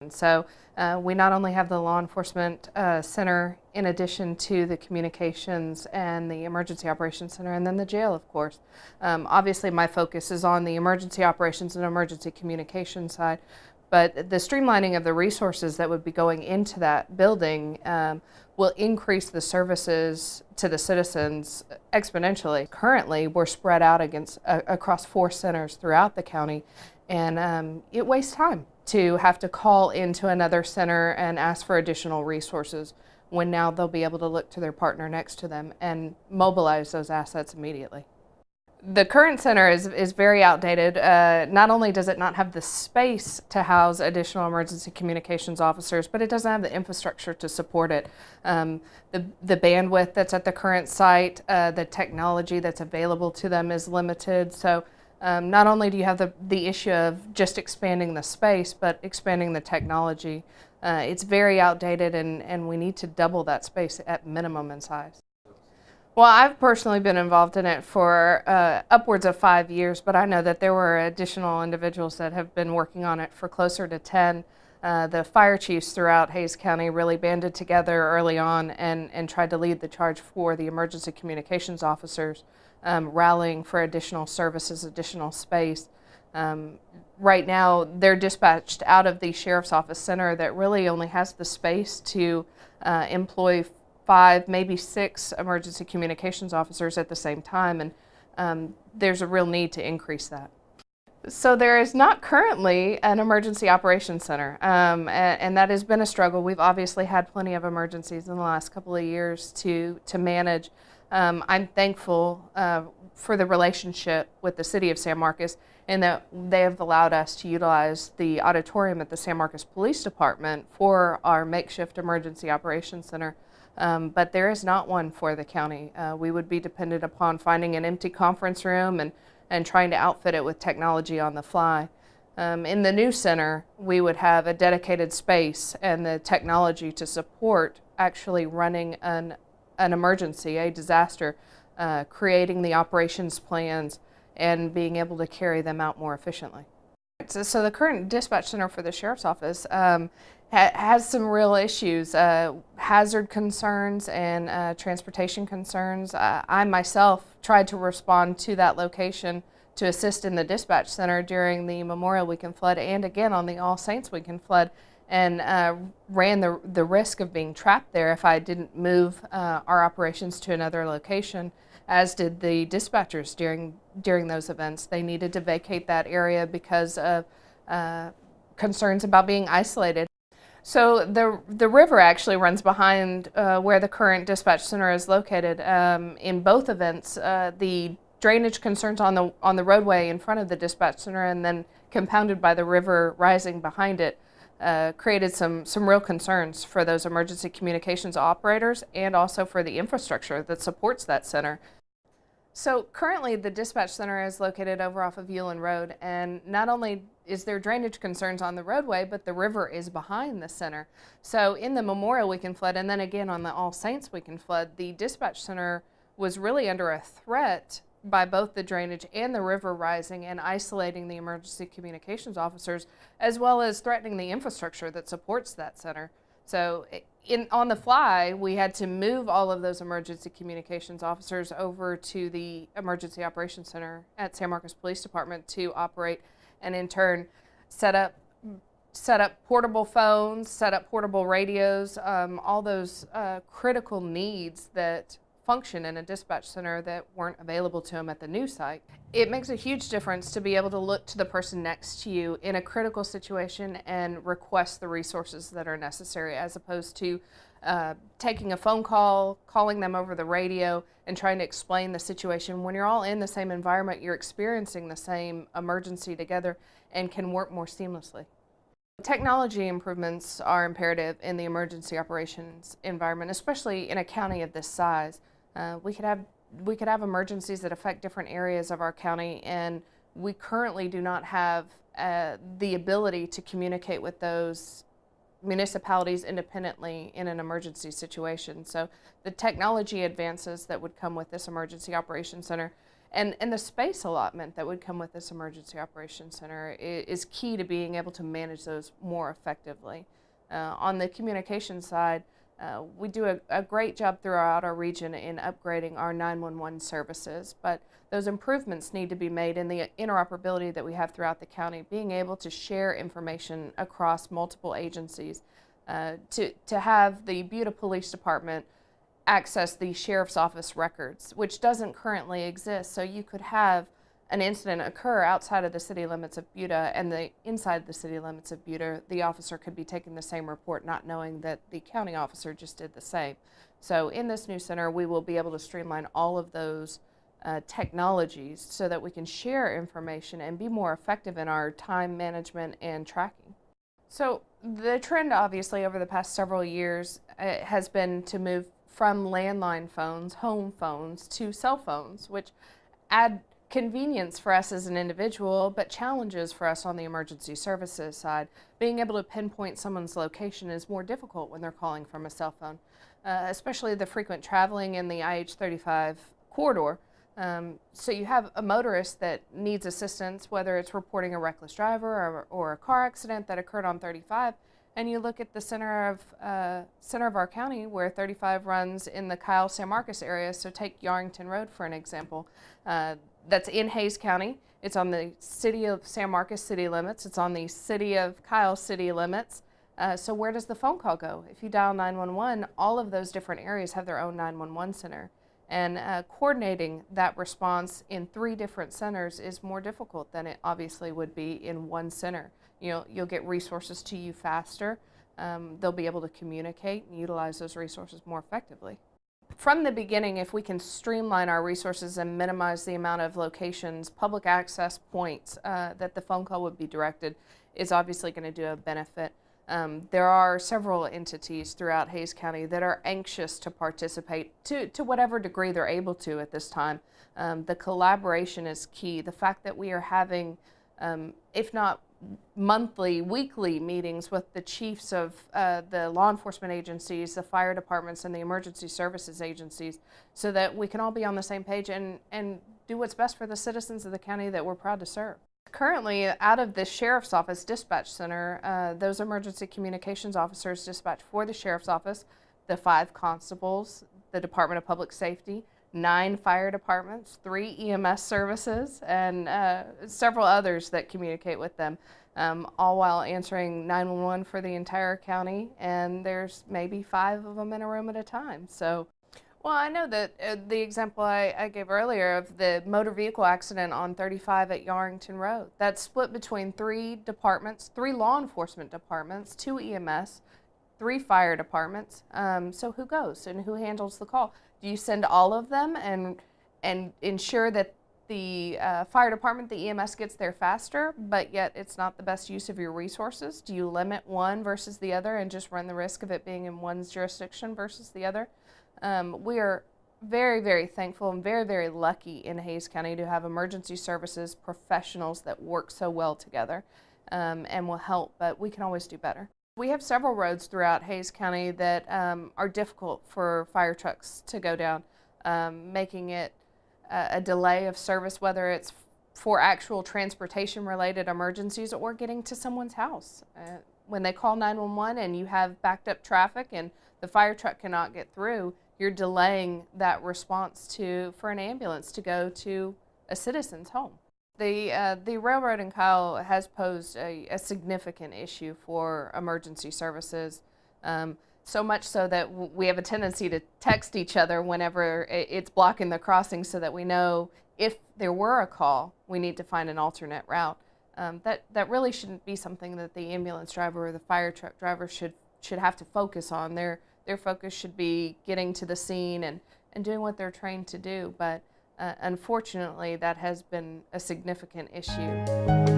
So we not only have the law enforcement center in addition to the communications and the emergency operations center, and then the jail, of course. Obviously my focus is on the emergency operations and emergency communication side, but the streamlining of the resources that would be going into that building will increase the services to the citizens exponentially. Currently, we're spread out across 4 centers throughout the county, and it wastes time to have to call into another center and ask for additional resources when now they'll be able to look to their partner next to them and mobilize those assets immediately. The current center is very outdated. Not only does it not have the space to house additional emergency communications officers, but it doesn't have the infrastructure to support it. The bandwidth that's at the current site, the technology that's available to them is limited. So not only do you have the issue of just expanding the space, but expanding the technology. It's very outdated, and we need to double that space at minimum in size. Well, I've personally been involved in it for upwards of 5 years, but I know that there were additional individuals that have been working on it for closer to 10. The fire chiefs throughout Hays County really banded together early on and tried to lead the charge for the emergency communications officers, rallying for additional services, additional space. Right now, they're dispatched out of the Sheriff's Office Center that really only has the space to employ 5, maybe 6 emergency communications officers at the same time, and there's a real need to increase that. So there is not currently an emergency operations center, and that has been a struggle. We've obviously had plenty of emergencies in the last couple of years to manage. I'm thankful for the relationship with the city of San Marcos, and that they have allowed us to utilize the auditorium at the San Marcos Police Department for our makeshift emergency operations center. But there is not one for the county. We would be dependent upon finding an empty conference room and trying to outfit it with technology on the fly. In the new center, we would have a dedicated space and the technology to support actually running an emergency, a disaster, creating the operations plans and being able to carry them out more efficiently. So the current dispatch center for the Sheriff's Office has some real issues, hazard concerns and transportation concerns. I myself tried to respond to that location to assist in the dispatch center during the Memorial Weekend flood and again on the All Saints Weekend flood, and ran the risk of being trapped there if I didn't move our operations to another location, as did the dispatchers during those events. They needed to vacate that area because of concerns about being isolated. So the river actually runs behind where the current dispatch center is located. In both events, the drainage concerns on the roadway in front of the dispatch center, and then compounded by the river rising behind it, created some real concerns for those emergency communications operators and also for the infrastructure that supports that center. So currently the dispatch center is located over off of Yulin Road, and not only is there drainage concerns on the roadway, but the river is behind the center. So in the Memorial Weekend flood, and then again on the All Saints Weekend flood, the dispatch center was really under a threat by both the drainage and the river rising and isolating the emergency communications officers, as well as threatening the infrastructure that supports that center. So on the fly, we had to move all of those emergency communications officers over to the Emergency Operations Center at San Marcos Police Department to operate, and in turn set up portable phones, set up portable radios, all those critical needs that function in a dispatch center that weren't available to them at the new site. It makes a huge difference to be able to look to the person next to you in a critical situation and request the resources that are necessary, as opposed to taking a phone call, calling them over the radio, and trying to explain the situation. When you're all in the same environment, you're experiencing the same emergency together and can work more seamlessly. Technology improvements are imperative in the emergency operations environment, especially in a county of this size. We could have emergencies that affect different areas of our county, and we currently do not have the ability to communicate with those municipalities independently in an emergency situation. So the technology advances that would come with this emergency operations center And the space allotment that would come with this emergency operations center is key to being able to manage those more effectively. On the communication side, we do a great job throughout our region in upgrading our 911 services, but those improvements need to be made in the interoperability that we have throughout the county, being able to share information across multiple agencies, to have the Buda Police Department access the Sheriff's Office records, which doesn't currently exist. So you could have an incident occur outside of the city limits of Buda, and inside the city limits of Buda, the officer could be taking the same report, not knowing that the county officer just did the same. So in this new center, we will be able to streamline all of those technologies so that we can share information and be more effective in our time management and tracking. So the trend, obviously, over the past several years has been to move from landline phones, home phones, to cell phones, which add convenience for us as an individual, but challenges for us on the emergency services side. Being able to pinpoint someone's location is more difficult when they're calling from a cell phone, especially the frequent traveling in the IH-35 corridor. So you have a motorist that needs assistance, whether it's reporting a reckless driver or a car accident that occurred on 35, and you look at the center of our county where 35 runs in the Kyle-San Marcos area. So take Yarrington Road for an example. That's in Hays County. It's on the city of San Marcos city limits. It's on the city of Kyle city limits. So where does the phone call go? If you dial 911, all of those different areas have their own 911 center. And coordinating that response in 3 different centers is more difficult than it obviously would be in one center. You'll get resources to you faster. They'll be able to communicate and utilize those resources more effectively. From the beginning, if we can streamline our resources and minimize the amount of locations, public access points that the phone call would be directed, is obviously going to do a benefit. There are several entities throughout Hays County that are anxious to participate to whatever degree they're able to at this time. The collaboration is key. The fact that we are having, if not monthly, weekly meetings with the chiefs of the law enforcement agencies, the fire departments, and the emergency services agencies, so that we can all be on the same page and do what's best for the citizens of the county that we're proud to serve. Currently, out of the Sheriff's Office Dispatch Center, those emergency communications officers dispatch for the Sheriff's Office, the 5 constables, the Department of Public Safety, 9 fire departments, 3 EMS services, and several others that communicate with them, all while answering 911 for the entire county, and there's maybe 5 of them in a room at a time. So, well, I know that the example I gave earlier of the motor vehicle accident on 35 at Yarrington Road, that's split between 3 departments, 3 law enforcement departments, 2 EMS, 3 fire departments. So who goes and who handles the call? Do you send all of them and ensure that the fire department, the EMS, gets there faster, but yet it's not the best use of your resources? Do you limit one versus the other and just run the risk of it being in one's jurisdiction versus the other? We are very, very thankful and very, very lucky in Hays County to have emergency services professionals that work so well together and will help, but we can always do better. We have several roads throughout Hays County that are difficult for fire trucks to go down, making it a delay of service, whether it's for actual transportation related emergencies or getting to someone's house. When they call 911 and you have backed up traffic and the fire truck cannot get through, you're delaying that response for an ambulance to go to a citizen's home. The railroad in Kyle has posed a significant issue for emergency services, so much so that we have a tendency to text each other whenever it's blocking the crossing so that we know if there were a call, we need to find an alternate route. That really shouldn't be something that the ambulance driver or the fire truck driver should have to focus on. Their focus should be getting to the scene and doing what they're trained to do. But unfortunately, that has been a significant issue.